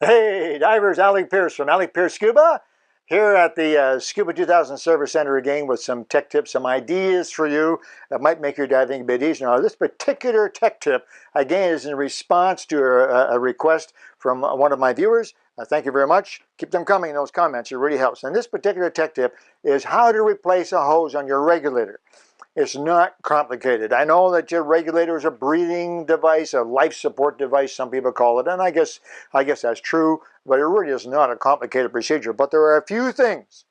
Hey, divers, Alec Peirce from Alec Peirce Scuba, here at the Scuba 2000 Service Center again with some tech tips, some ideas for you that might make your diving a bit easier. Now, this particular tech tip, again, is in response to a request from one of my viewers. Thank you very much. Keep them coming in those comments. It really helps. And this particular tech tip is how to replace a hose on your regulator. It's not complicated. I know that your regulator is a breathing device, a life support device, some people call it, and I guess that's true, but it really is not a complicated procedure. But there are a few things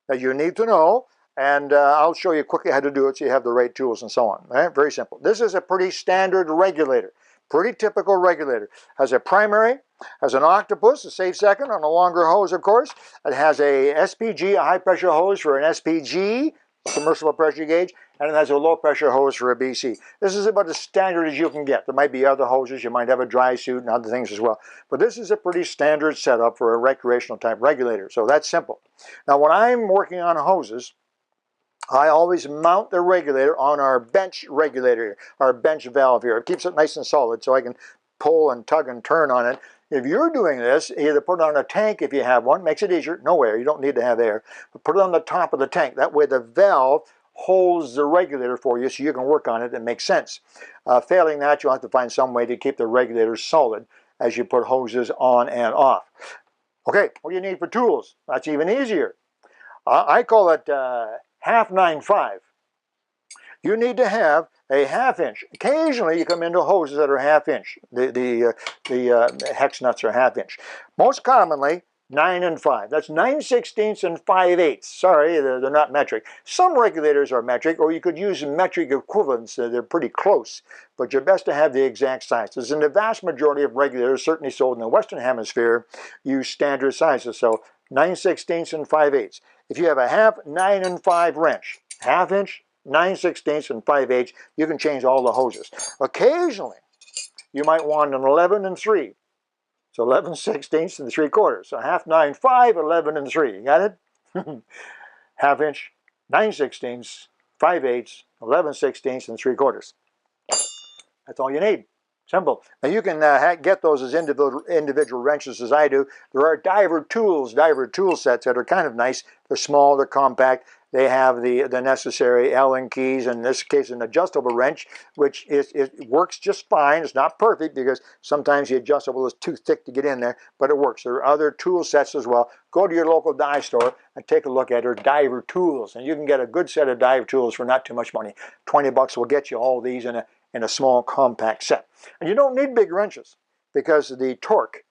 that you need to know, and I'll show you quickly how to do it so you have the right tools and so on. Right? Very simple. This is a pretty standard regulator, pretty typical regulator. Has a primary, has an octopus, a safe second on a longer hose, of course. It has a SPG, a high pressure hose for an SPG, submersible pressure gauge, and it has a low pressure hose for a BC. This is about as standard as you can get. There might be other hoses, you might have a dry suit and other things as well. But this is a pretty standard setup for a recreational type regulator, so that's simple. Now when I'm working on hoses, I always mount the regulator on our bench regulator, our bench valve here. It keeps it nice and solid so I can pull and tug and turn on it. If you're doing this, either put it on a tank if you have one, makes it easier, no air, you don't need to have air, but put it on the top of the tank. That way the valve holds the regulator for you so you can work on it and make sense. Failing that, you'll have to find some way to keep the regulator solid as you put hoses on and off. Okay, what do you need for tools? That's even easier. I call it half 9.5. You need to have a half-inch. Occasionally you come into hoses that are half-inch. The hex nuts are half-inch. Most commonly 9 and 5. That's 9/16 and 5/8. Sorry, they're not metric. Some regulators are metric, or you could use metric equivalents. They're pretty close, but you're best to have the exact sizes. And the vast majority of regulators, certainly sold in the Western Hemisphere, use standard sizes. So 9/16 and 5/8. If you have a half 9 and 5 wrench, half-inch, 9/16 and 5/8, you can change all the hoses. Occasionally, you might want an 11 and 3. So 11/16 and 3/4. So half 9.5, 11 and 3. You got it? Half-inch, 9/16, 5/8, 11/16 and 3/4. That's all you need. Simple. Now you can get those as individual wrenches as I do. There are diver tool sets that are kind of nice. They're small, they're compact. They have the necessary Allen keys, and in this case an adjustable wrench, which works just fine. It's not perfect because sometimes the adjustable is too thick to get in there, but it works. There are other tool sets as well. Go to your local dive store and take a look at their diver tools, and you can get a good set of dive tools for not too much money. 20 bucks will get you all these in a small compact set. And you don't need big wrenches because the torque,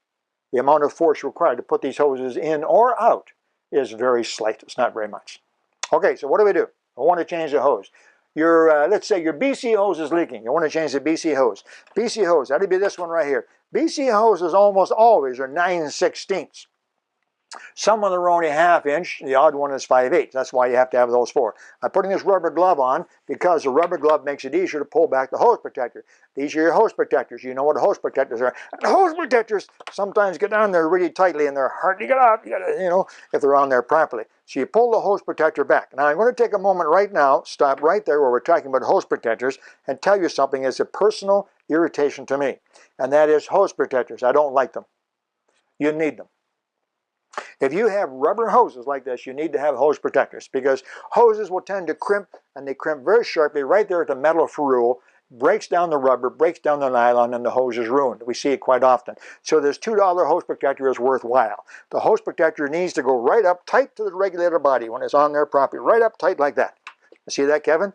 the amount of force required to put these hoses in or out, is very slight. It's not very much. Okay, so what do we do? I want to change the hose. Let's say your BC hose is leaking. You want to change the BC hose. BC hose, that'd be this one right here. BC hoses almost always are 9/16. Some of them are only half-inch, the odd one is 5/8. That's why you have to have those four. I'm putting this rubber glove on because the rubber glove makes it easier to pull back the hose protector. These are your hose protectors. You know what hose protectors are. And the hose protectors sometimes get on there really tightly and they're hard to get out, if they're on there properly. So you pull the hose protector back. Now I'm going to take a moment right now, stop right there where we're talking about hose protectors, and tell you something that's a personal irritation to me. And that is hose protectors. I don't like them. You need them. If you have rubber hoses like this, you need to have hose protectors because hoses will tend to crimp, and they crimp very sharply right there at the metal ferrule, breaks down the rubber, breaks down the nylon, and the hose is ruined. We see it quite often. So this $2 hose protector is worthwhile. The hose protector needs to go right up tight to the regulator body when it's on there properly, right up tight like that. See that, Kevin?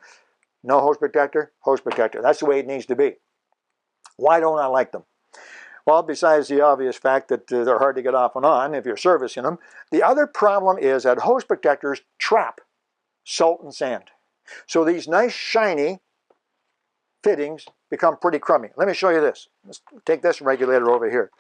No hose protector, hose protector. That's the way it needs to be. Why don't I like them? Well, besides the obvious fact that they're hard to get off and on if you're servicing them, the other problem is that hose protectors trap salt and sand. So these nice shiny fittings become pretty crummy. Let me show you this. Let's take this regulator over here.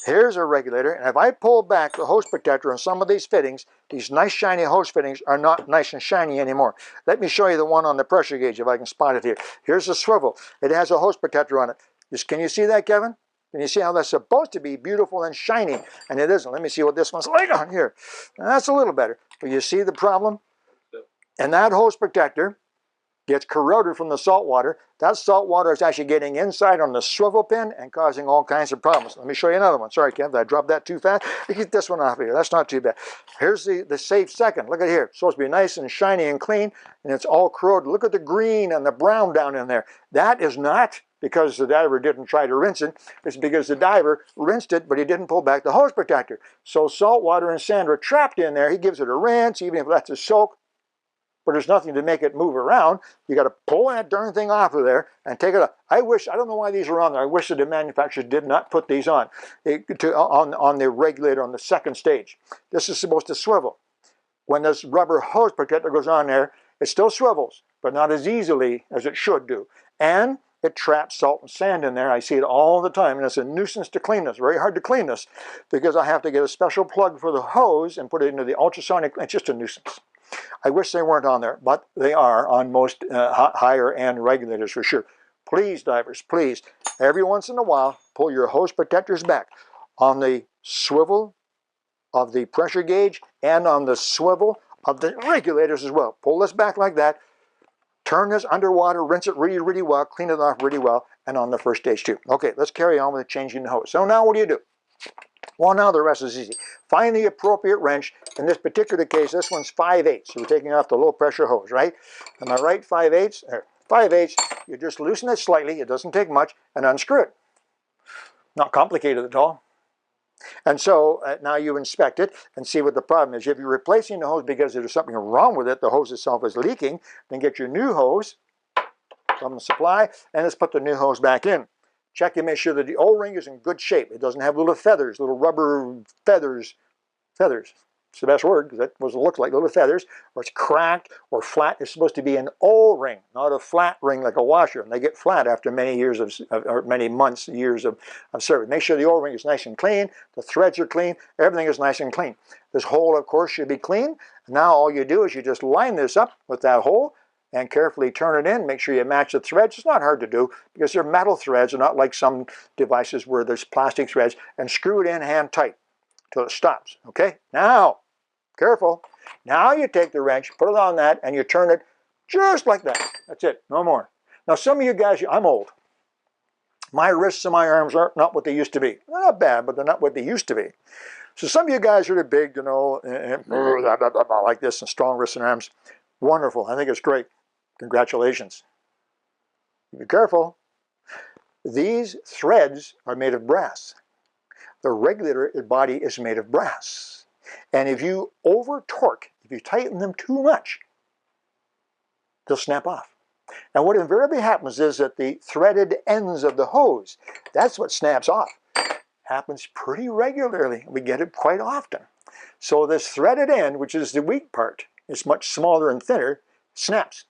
Here's a regulator, and if I pull back the hose protector on some of these fittings, these nice shiny hose fittings are not nice and shiny anymore. Let me show you the one on the pressure gauge if I can spot it here. Here's the swivel. It has a hose protector on it. Can you see that, Kevin? Can you see how that's supposed to be beautiful and shiny? And it isn't. Let me see what this one's like on here. That's a little better. But you see the problem? And that hose protector gets corroded from the salt water. That salt water is actually getting inside on the swivel pin and causing all kinds of problems. Let me show you another one. Sorry, Kev, I dropped that too fast. Get this one off here. That's not too bad. Here's the safe second. Look at here. It's supposed to be nice and shiny and clean, and it's all corroded. Look at the green and the brown down in there. That is not because the diver didn't try to rinse it. It's because the diver rinsed it, but he didn't pull back the hose protector. So salt water and sand are trapped in there. He gives it a rinse, even if that's a soak, but there's nothing to make it move around. You got to pull that darn thing off of there and take it off. I don't know why these are on there. I wish that the manufacturers did not put these on the regulator on the second stage. This is supposed to swivel. When this rubber hose protector goes on there, it still swivels, but not as easily as it should do. And it traps salt and sand in there. I see it all the time, and it's a nuisance to clean this. Very hard to clean this because I have to get a special plug for the hose and put it into the ultrasonic. It's just a nuisance. I wish they weren't on there, but they are on most higher end regulators for sure. Please, divers, please, every once in a while, pull your hose protectors back on the swivel of the pressure gauge and on the swivel of the regulators as well. Pull this back like that. Turn this underwater, rinse it really, really well, clean it off really well, and on the first stage too. Okay, let's carry on with changing the hose. So now what do? Well, now the rest is easy. Find the appropriate wrench. In this particular case, this one's 5/8. So we're taking off the low pressure hose, right? Am I right? 5/8? 5/8. You just loosen it slightly. It doesn't take much, and unscrew it. Not complicated at all. And so now you inspect it and see what the problem is. If you're replacing the hose because there's something wrong with it, the hose itself is leaking, then get your new hose from the supply and let's put the new hose back in. Check and make sure that the O-ring is in good shape. It doesn't have little feathers, little rubber feathers. Feathers. It's the best word because that's what it looks like, little feathers, or it's cracked or flat. It's supposed to be an O-ring, not a flat ring like a washer. And they get flat after many years or many months, years of service. Make sure the O-ring is nice and clean, the threads are clean, everything is nice and clean. This hole, of course, should be clean. Now all you do is you just line this up with that hole and carefully turn it in. Make sure you match the threads. It's not hard to do because they're metal threads, and not like some devices where there's plastic threads, and screw it in hand tight till it stops. Okay, now, careful. Now you take the wrench, put it on that, and you turn it just like that. That's it, no more. Now some of you guys, I'm old. My wrists and my arms are not what they used to be. They're not bad, but they're not what they used to be. So some of you guys are big, you know, and like this, and strong wrists and arms. Wonderful, I think it's great. Congratulations. Be careful. These threads are made of brass. The regulator body is made of brass. And if you over torque, if you tighten them too much, they'll snap off. And what invariably happens is that the threaded ends of the hose, that's what snaps off. Happens pretty regularly. We get it quite often. So this threaded end, which is the weak part, is much smaller and thinner, snaps.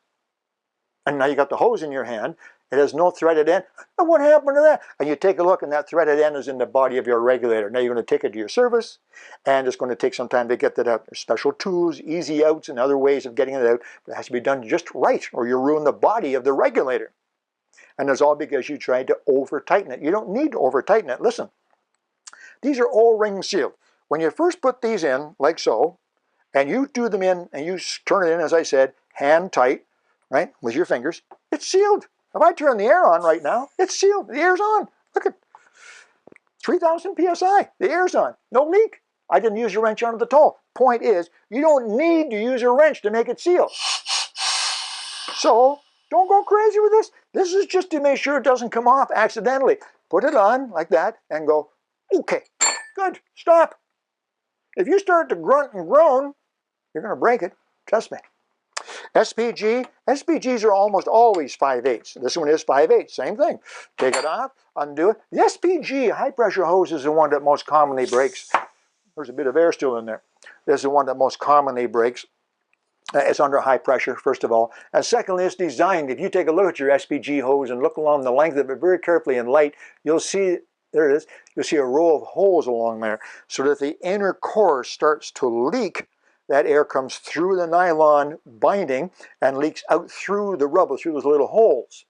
And now you got the hose in your hand. It has no threaded end. And what happened to that? And you take a look, and that threaded end is in the body of your regulator. Now you're going to take it to your service, and it's going to take some time to get that out. There's special tools, easy outs, and other ways of getting it out. But it has to be done just right, or you'll ruin the body of the regulator. And it's all because you tried to over-tighten it. You don't need to over-tighten it. Listen, these are O-ring sealed. When you first put these in, like so, and you do them in, and you turn it in, as I said, hand tight, right, with your fingers, it's sealed. If I turn the air on right now, it's sealed. The air's on. Look at 3,000 psi. The air's on. No leak. I didn't use a wrench on it at all. Point is, you don't need to use a wrench to make it seal. So don't go crazy with this. This is just to make sure it doesn't come off accidentally. Put it on like that and go, okay, good, stop. If you start to grunt and groan, you're going to break it. Trust me. SPGs are almost always 5/8. This one is 5/8, same thing. Take it off, undo it. The SPG high pressure hose is the one that most commonly breaks. There's a bit of air still in there. This is the one that most commonly breaks. It's under high pressure, first of all. And secondly, it's designed, if you take a look at your SPG hose and look along the length of it very carefully in light, you'll see, there it is, you'll see a row of holes along there so that the inner core starts to leak. That air comes through the nylon binding and leaks out through the rubber, through those little holes.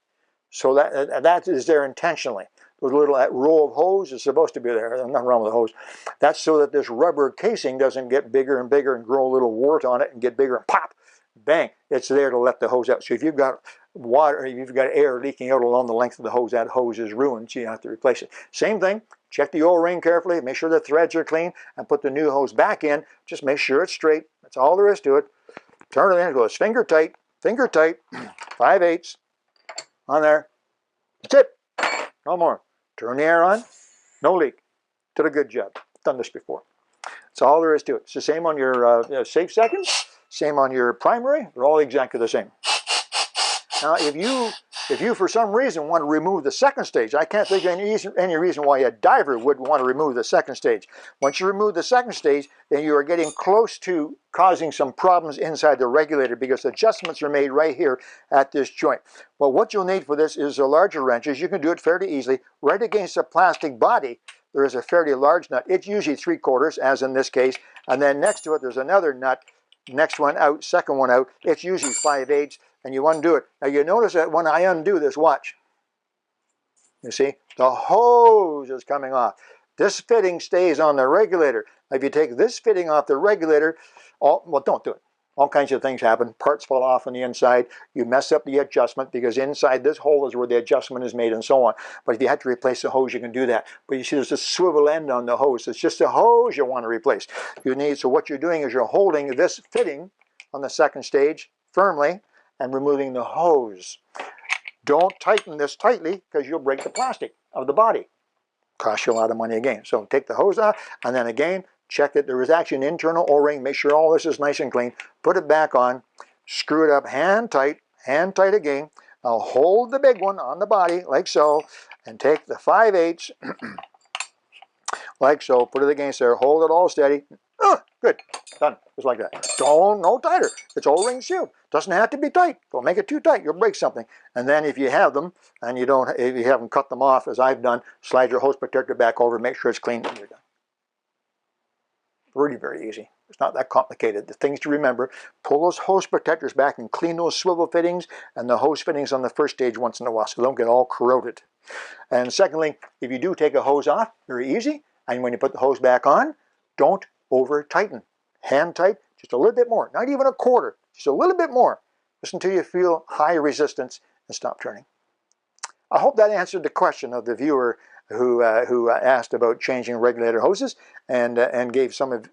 So that is there intentionally. Those little, that row of hose is supposed to be there. There's nothing wrong with the hose. That's so that this rubber casing doesn't get bigger and bigger and grow a little wart on it and get bigger and pop bang, it's there to let the hose out. So if you've got water, if you've got air leaking out along the length of the hose, that hose is ruined, so you have to replace it. Same thing, check the O-ring carefully, make sure the threads are clean, and put the new hose back in. Just make sure it's straight. That's all there is to it. Turn it in, it goes finger tight, 5/8 on there. That's it, no more. Turn the air on, no leak. Did a good job. Done this before. That's all there is to it. It's the same on your safe seconds, same on your primary. They're all exactly the same. Now, if you for some reason want to remove the second stage, I can't think of any reason why a diver would want to remove the second stage. Once you remove the second stage, then you are getting close to causing some problems inside the regulator because adjustments are made right here at this joint. Well, what you'll need for this is a larger wrenches. You can do it fairly easily. Right against the plastic body, there is a fairly large nut. It's usually 3/4, as in this case, and then next to it there's another nut. Next one out, second one out. It's usually 5/8, and you undo it. Now you notice that when I undo this, watch. You see, the hose is coming off. This fitting stays on the regulator. Now, if you take this fitting off the regulator, well, don't do it. All kinds of things happen. Parts fall off on the inside. You mess up the adjustment because inside this hole is where the adjustment is made and so on. But if you have to replace the hose, you can do that. But you see there's a swivel end on the hose. It's just the hose you want to replace. So what you're doing is you're holding this fitting on the second stage firmly and removing the hose. Don't tighten this tightly because you'll break the plastic of the body. Cost you a lot of money again. So take the hose off and then again, check that there is actually an internal O-ring. Make sure all this is nice and clean. Put it back on. Screw it up hand tight again. Now hold the big one on the body like so and take the 5/8 like so. Put it against there. Hold it all steady. Good. Done. Just like that. No tighter. It's O-ring sealed. Doesn't have to be tight. Don't make it too tight. You'll break something. And then if you have them and if you haven't cut them off as I've done, slide your hose protector back over. Make sure it's clean and you're done. Really very easy. It's not that complicated. The things to remember, pull those hose protectors back and clean those swivel fittings and the hose fittings on the first stage once in a while so they don't get all corroded. And secondly, if you do take a hose off, very easy. And when you put the hose back on, don't over tighten. Hand tight, just a little bit more. Not even 1/4, just a little bit more. Just until you feel high resistance and stop turning. I hope that answered the question of the viewer who asked about changing regulator hoses and gave some of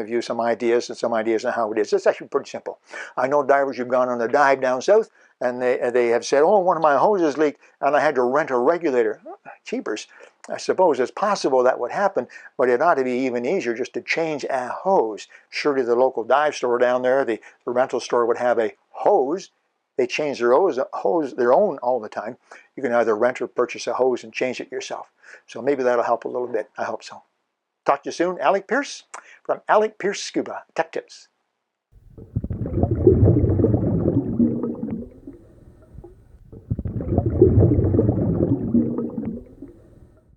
you some ideas on how it is. It's actually pretty simple. I know divers who've gone on a dive down south and they have said, oh, one of my hoses leaked and I had to rent a regulator. Cheapers. I suppose it's possible that would happen, but it ought to be even easier just to change a hose. Surely the local dive store down there, the rental store would have a hose. They change their hose their own all the time. You can either rent or purchase a hose and change it yourself. So maybe that'll help a little bit. I hope so. Talk to you soon. Alec Peirce from Alec Peirce Scuba Tech Tips.